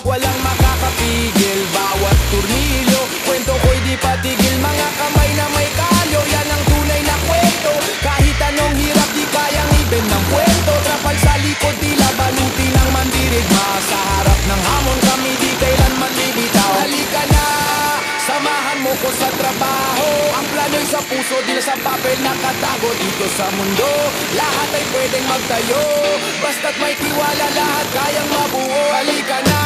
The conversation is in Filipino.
Walang makakapigil, bawat turnilyo. Kwento ko'y di patigil, mga kamay na may kalyo. Yan ang tunay na kwento. Kahit anong hirap di kayang ibig ng kwento. Trapal sa likod, tila baluti ng mandirigma. Sa harap ng hamon kami di kailanman bibitaw. Halika na, samahan mo ko sa trabaho. Ang plano'y sa puso, di na sa papel nakatago. Dito sa mundo, lahat ay pwedeng magtayo. Basta't may tiwala, lahat kayang mabuo. Halika na,